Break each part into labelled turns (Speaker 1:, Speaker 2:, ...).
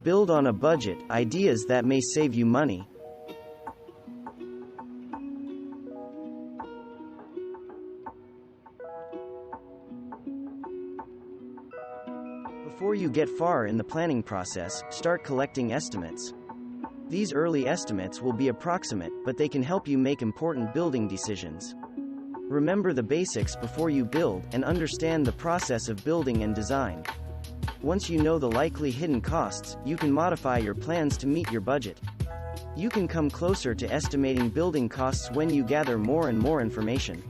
Speaker 1: Build on a budget, ideas that may save you money. Before you get far in the planning process, start collecting estimates. These early estimates will be approximate, but they can help you make important building decisions. Remember the basics before you build, and understand the process of building and design. Once you know the likely hidden costs, you can modify your plans to meet your budget. You can come closer to estimating building costs when you gather more and more information.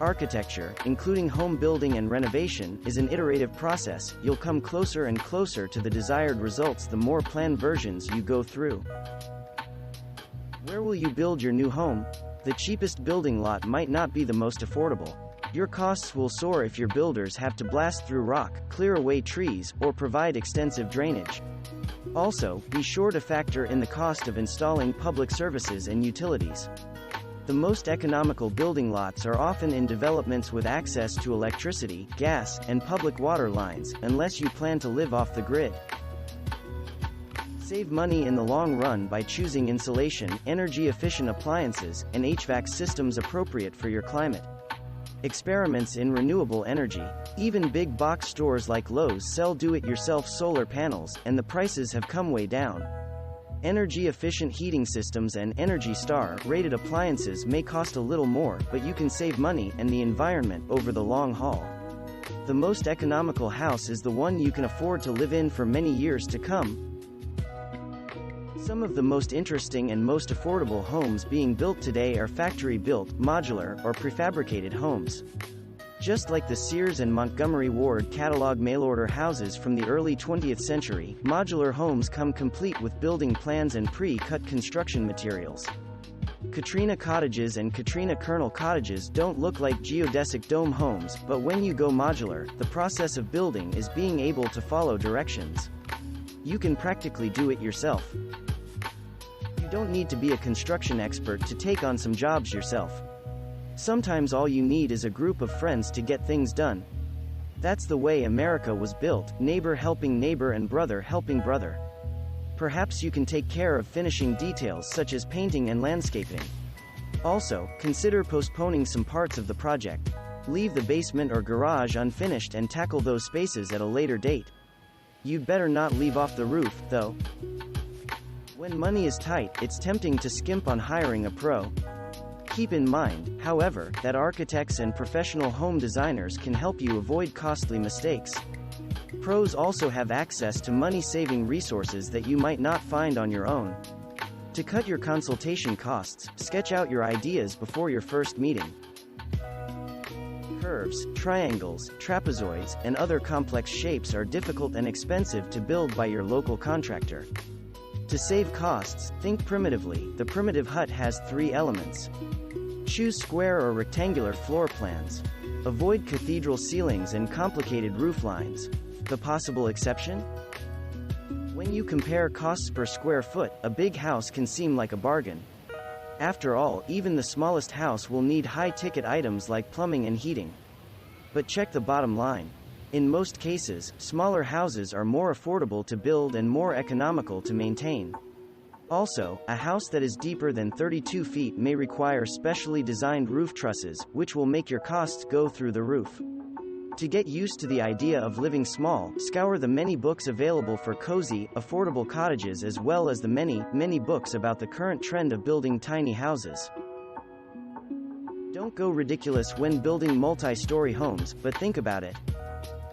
Speaker 1: Architecture, including home building and renovation, is an iterative process. You'll come closer and closer to the desired results the more plan versions you go through. Where will you build your new home? The cheapest building lot might not be the most affordable. Your costs will soar if your builders have to blast through rock, clear away trees, or provide extensive drainage. Also, be sure to factor in the cost of installing public services and utilities. The most economical building lots are often in developments with access to electricity, gas, and public water lines, unless you plan to live off the grid. Save money in the long run by choosing insulation, energy-efficient appliances, and HVAC systems appropriate for your climate. Experiments in renewable energy. Even big box stores like Lowe's sell do-it-yourself solar panels, and the prices have come way down. Energy-efficient heating systems and Energy Star-rated appliances may cost a little more, but you can save money and the environment over the long haul. The most economical house is the one you can afford to live in for many years to come. Some of the most interesting and most affordable homes being built today are factory-built, modular, or prefabricated homes. Just like the Sears and Montgomery Ward catalog mail-order houses from the early 20th century, modular homes come complete with building plans and pre-cut construction materials. Katrina cottages and Katrina kernel cottages don't look like geodesic dome homes, but when you go modular, the process of building is being able to follow directions. You can practically do it yourself. You don't need to be a construction expert to take on some jobs yourself. Sometimes all you need is a group of friends to get things done. That's the way America was built, neighbor helping neighbor and brother helping brother. Perhaps you can take care of finishing details such as painting and landscaping. Also, consider postponing some parts of the project. Leave the basement or garage unfinished and tackle those spaces at a later date. You'd better not leave off the roof, though. When money is tight, it's tempting to skimp on hiring a pro. Keep in mind, however, that architects and professional home designers can help you avoid costly mistakes. Pros also have access to money-saving resources that you might not find on your own. To cut your consultation costs, sketch out your ideas before your first meeting. Curves, triangles, trapezoids, and other complex shapes are difficult and expensive to build by your local contractor. To save costs, think primitively. The primitive hut has 3 elements. Choose square or rectangular floor plans. Avoid cathedral ceilings and complicated roof lines. The possible exception? When you compare costs per square foot, a big house can seem like a bargain. After all, even the smallest house will need high-ticket items like plumbing and heating. But check the bottom line. In most cases, smaller houses are more affordable to build and more economical to maintain. Also, a house that is deeper than 32 feet may require specially designed roof trusses, which will make your costs go through the roof. To get used to the idea of living small, scour the many books available for cozy, affordable cottages as well as the many books about the current trend of building tiny houses. Don't go ridiculous when building multi-story homes, but think about it.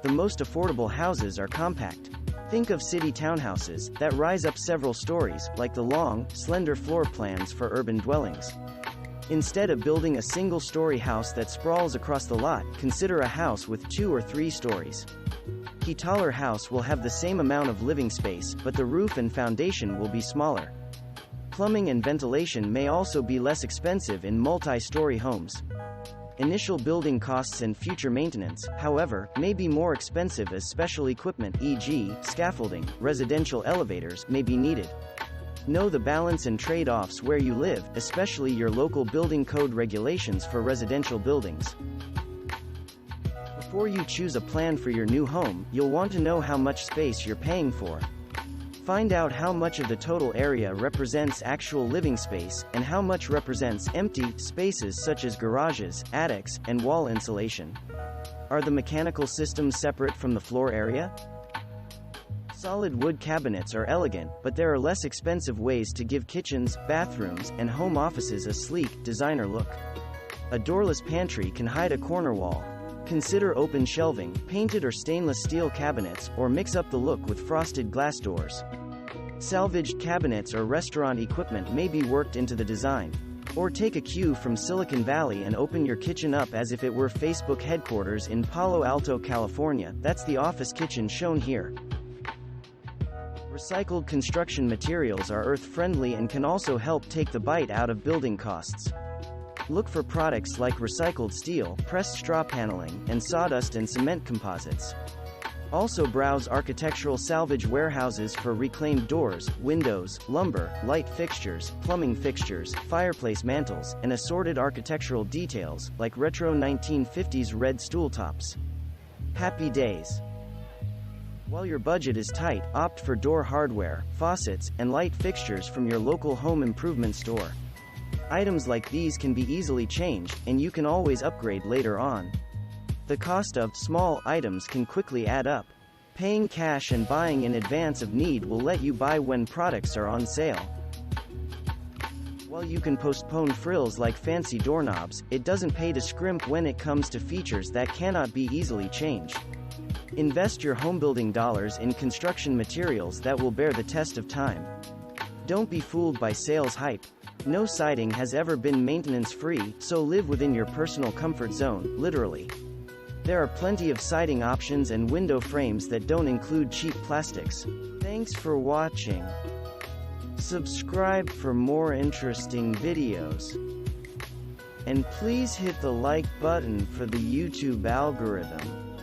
Speaker 1: The most affordable houses are compact. Think of city townhouses that rise up several stories, like the long, slender floor plans for urban dwellings. Instead of building a single-story house that sprawls across the lot, consider a house with 2 or 3 stories. A taller house will have the same amount of living space, but the roof and foundation will be smaller. Plumbing and ventilation may also be less expensive in multi-story homes. Initial building costs and future maintenance, however, may be more expensive as special equipment, e.g., scaffolding, residential elevators, may be needed. Know the balance and trade-offs where you live, especially your local building code regulations for residential buildings. Before you choose a plan for your new home, you'll want to know how much space you're paying for. Find out how much of the total area represents actual living space, and how much represents empty spaces such as garages, attics, and wall insulation. Are the mechanical systems separate from the floor area? Solid wood cabinets are elegant, but there are less expensive ways to give kitchens, bathrooms, and home offices a sleek, designer look. A doorless pantry can hide a corner wall. Consider open shelving, painted or stainless steel cabinets, or mix up the look with frosted glass doors. Salvaged cabinets or restaurant equipment may be worked into the design. Or take a cue from Silicon Valley and open your kitchen up as if it were Facebook headquarters in Palo Alto, California. That's the office kitchen shown here. Recycled construction materials are earth-friendly and can also help take the bite out of building costs. Look for products like recycled steel, pressed straw paneling, and sawdust and cement composites. Also browse architectural salvage warehouses for reclaimed doors, windows, lumber, light fixtures, plumbing fixtures, fireplace mantles, and assorted architectural details, like retro 1950s red stool tops. Happy days! While your budget is tight, opt for door hardware, faucets, and light fixtures from your local home improvement store. Items like these can be easily changed, and you can always upgrade later on. The cost of small items can quickly add up. Paying cash and buying in advance of need will let you buy when products are on sale. While you can postpone frills like fancy doorknobs, it doesn't pay to scrimp when it comes to features that cannot be easily changed. Invest your homebuilding dollars in construction materials that will bear the test of time. Don't be fooled by sales hype. No siding has ever been maintenance-free, so live within your personal comfort zone, literally. There are plenty of siding options and window frames that don't include cheap plastics. Thanks for watching. Subscribe for more interesting videos. And please hit the like button for the YouTube algorithm.